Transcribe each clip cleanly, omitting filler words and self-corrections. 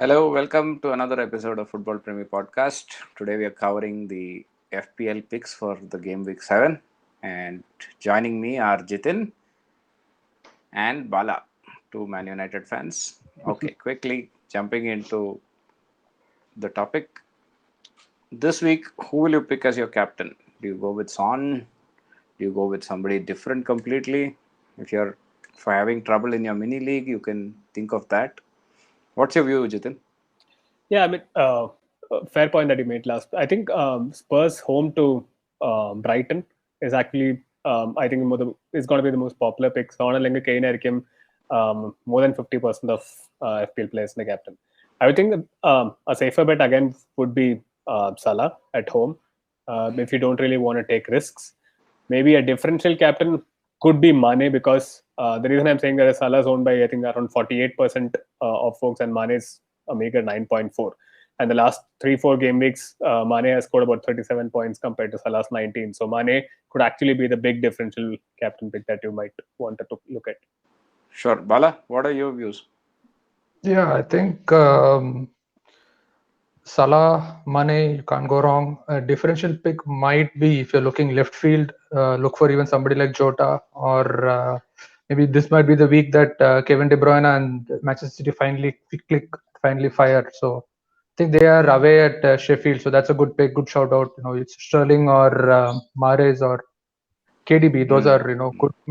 Hello, welcome to another episode of Football Premier Podcast. Today we are covering the FPL picks for the game week 7, and joining me are Jitin and Bala, two Man United fans. Okay, quickly jumping into the topic. This week, who will you pick as your captain? Do you go with Son? Do you go with somebody different completely? If you're for having trouble in your mini league, you can think of that. What's your view, Jitin? Yeah, fair point that you made last. I think Spurs home to Brighton is actually, I think, is going to be the most popular pick. So, more than 50% of FPL players in the captain. I would think that, a safer bet again would be Salah at home. If you don't really want to take risks, maybe a differential captain could be Mane, because the reason I'm saying that is Salah is owned by, I think, around 48% of folks, and Mane is a meager 9.4. And the last 3-4 game weeks, Mane has scored about 37 points compared to Salah's 19. So Mane could actually be the big differential captain pick that you might want to look at. Sure. Bala, what are your views? Yeah, I think Salah, Mane, you can't go wrong. A differential pick might be, if you're looking left field, look for even somebody like Jota, or maybe this might be the week that Kevin De Bruyne and Manchester City finally fire. So I think they are away at Sheffield, so that's a good pick, good shout out. It's Sterling or Mahrez or KDB. Those are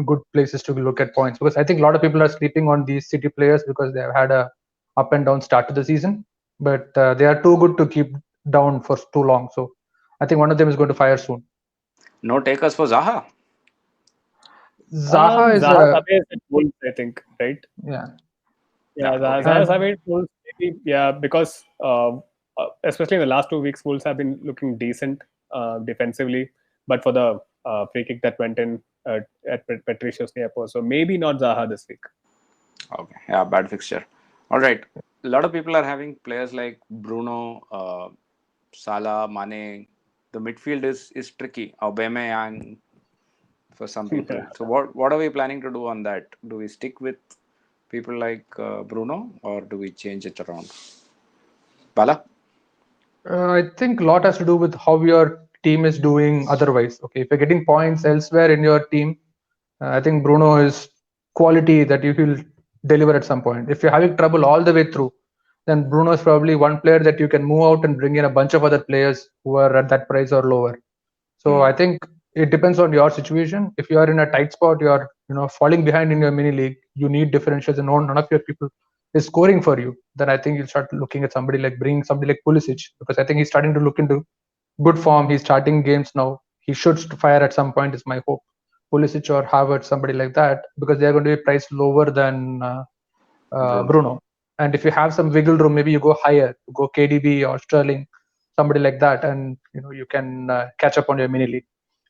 good places to look at points, because I think a lot of people are sleeping on these City players because they have had a up and down start to the season, but they are too good to keep down for too long. So I think one of them is going to fire soon. No takers for Zaha. Zaha is Zaha a Savage at Wolves, I think, right? yeah. Yeah, Okay. Zaha And Savage, Wolves, maybe, yeah, because especially in the last 2 weeks, Wolves have been looking decent defensively, but for the free kick that went in at Patricios Neapo, so maybe not Zaha this week. Okay. Yeah, bad fixture. All right. A lot of people are having players like Bruno, Salah, Mane. The midfield is tricky. Aubameyang for some people. So what are we planning to do on that? Do we stick with people like Bruno, or do we change it around? Bala? I think a lot has to do with how your team is doing otherwise. Okay, if you're getting points elsewhere in your team, I think Bruno is quality that you will deliver at some point. If you're having trouble all the way through, then Bruno is probably one player that you can move out and bring in a bunch of other players who are at that price or lower. So I think it depends on your situation. If you are in a tight spot, you are falling behind in your mini league, you need differentials, and none of your people is scoring for you. Then I think you'll start looking at bringing somebody like Pulisic, because I think he's starting to look into good form. He's starting games now. He should fire at some point, is my hope. Pulisic or Harvard, somebody like that, because they are going to be priced lower than Bruno. Bruno. And if you have some wiggle room, maybe you go higher, go KDB or Sterling, somebody like that, and you can catch up on your mini league.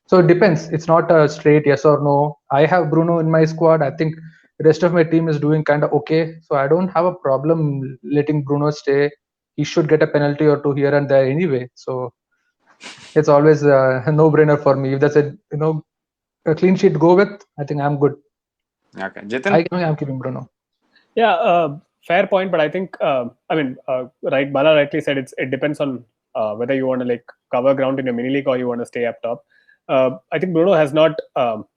So it depends. It's not a straight yes or no. I have Bruno in my squad. I think the rest of my team is doing kind of okay, so I don't have a problem letting Bruno stay. He should get a penalty or two here and there anyway. So it's always a no-brainer for me. If that's a clean sheet to go with, I think I'm good. Okay. Jitin? I'm keeping Bruno. Yeah, fair point. But I think, right, Bala rightly said it depends on whether you want to like cover ground in your mini league or you want to stay up top. I think Bruno has not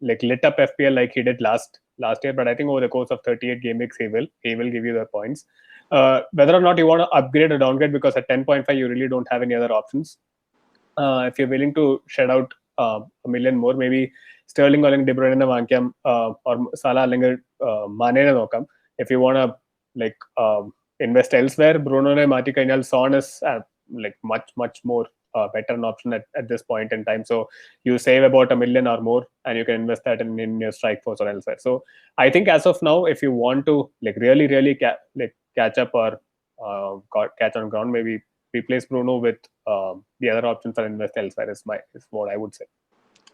like lit up FPL like he did last year, but I think over the course of 38 game weeks he will give you the points. Whether or not you want to upgrade or downgrade, because at 10.5 you really don't have any other options. If you're willing to shed out a million more, maybe Sterling അല്ലെങ്കിൽ De Bruyne വാങ്ങിക്കാം, or Salah അല്ലെങ്കിൽ Mane നോക്കാം. If you want to like invest elsewhere, Bruno ne മാറ്റി കഴിഞ്ഞാൽ Son is like much more better an option at this point in time. So you save about a million or more, and you can invest that in your strike force or elsewhere. So I think as of now, if you want to like really catch up or catch on ground, maybe replace Bruno with the other options and invest elsewhere is what I would say.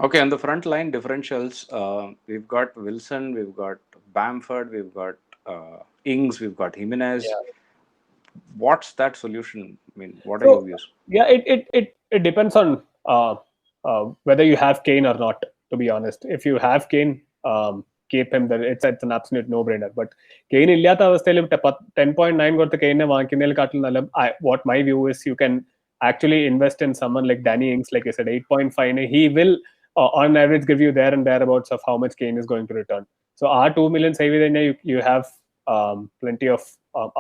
Okay, on the front line differentials, we've got Wilson, we've got Bamford, we've got Ings, we've got Jimenez. Yeah. What's that solution? I mean, what are So your views? yeah, it depends on whether you have Kane or not. To be honest, if you have Kane, keep him there. It's an absolute no-brainer. But Kane ഇല്ലാത്ത അവസ്ഥയിൽ 10.9 കൊടുത്ത് Kane വാങ്ങിക്കുന്നതിനെക്കാട്ടിലും നല്ല, what my view is, you can actually invest in someone like Danny Ings, like I said, 8.5. He will on average give you there and thereabouts of how much Kane is going to return. So our 2 million save, you have plenty of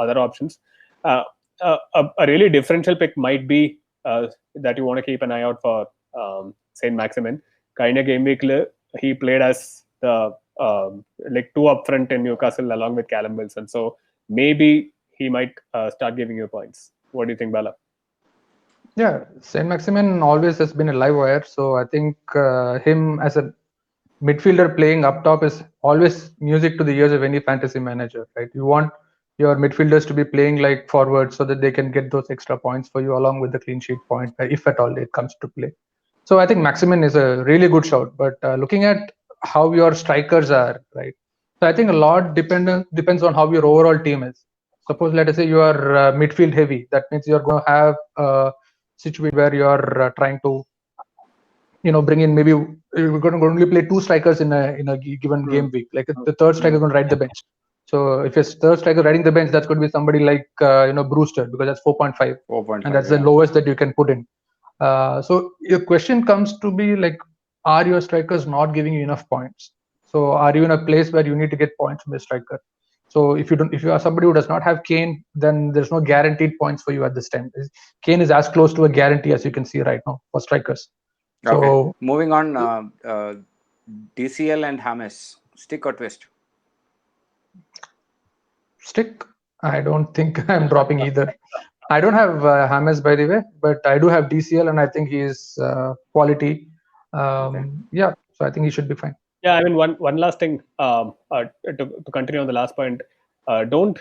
other options. A really differential pick might be that you want to keep an eye out for Saint Maximin. Kind of game week he played as the like two up front in Newcastle along with Callum Wilson. So maybe he might start giving you points. What do you think, Bala? Yeah, Saint Maximin always has been a live wire. So I think him as a midfielder playing up top is always music to the ears of any fantasy manager, right? You want your midfielders to be playing like forwards so that they can get those extra points for you along with the clean sheet point, if at all it comes to play. So I think Maximin is a really good shout. But looking at how your strikers are, right? So I think a lot depends on how your overall team is. Suppose, let us say you are midfield heavy. That means you're going to have a situation where you're trying to, bring in, maybe you're going to only play two strikers in a given game week. Like the third striker is going to ride the bench. So if your third striker riding the bench, that's going to be somebody like Brewster, because that's 4.5, and that's the lowest that you can put in. So your question comes to be like, are your strikers not giving you enough points? So are you in a place where you need to get points from your striker? So if you are somebody who does not have Kane, then there's no guaranteed points for you at this time. Kane is as close to a guarantee as you can see right now for strikers. So okay, moving on, DCL and James, stick or twist? Stick. I don't think I'm dropping either. I don't have James, by the way, but I do have DCL, and I think he is quality. Yeah, so I think he should be fine. Yeah, I mean, one last thing to continue on the last point. Don't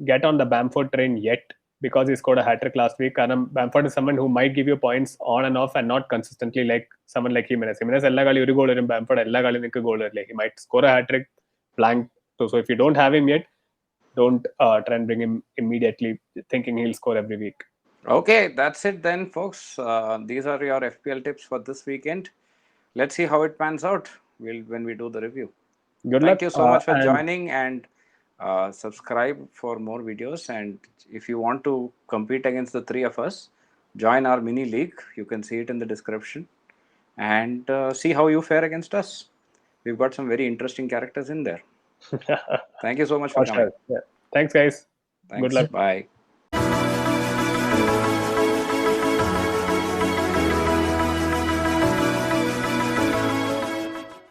get on the Bamford train yet, because he scored a hat-trick last week. And Bamford is someone who might give you points on and off and not consistently, like someone like Jimenez. Jimenez ella gali oru goal varum, Bamford ella gali nikku goal varilla. He might score a hat-trick blank. So if you don't have him yet, don't try and bring him immediately thinking he'll score every week. Okay, that's it then, folks. These are your FPL tips for this weekend. Let's see how it pans out when we do the review. Good luck. Thank you so much for joining, and subscribe for more videos. And if you want to compete against the three of us, join our mini league. You can see it in the description, and see how you fare against us. We've got some very interesting characters in there. Thank you so much for coming. Yeah. Thanks, guys. Thanks. Good luck. Bye.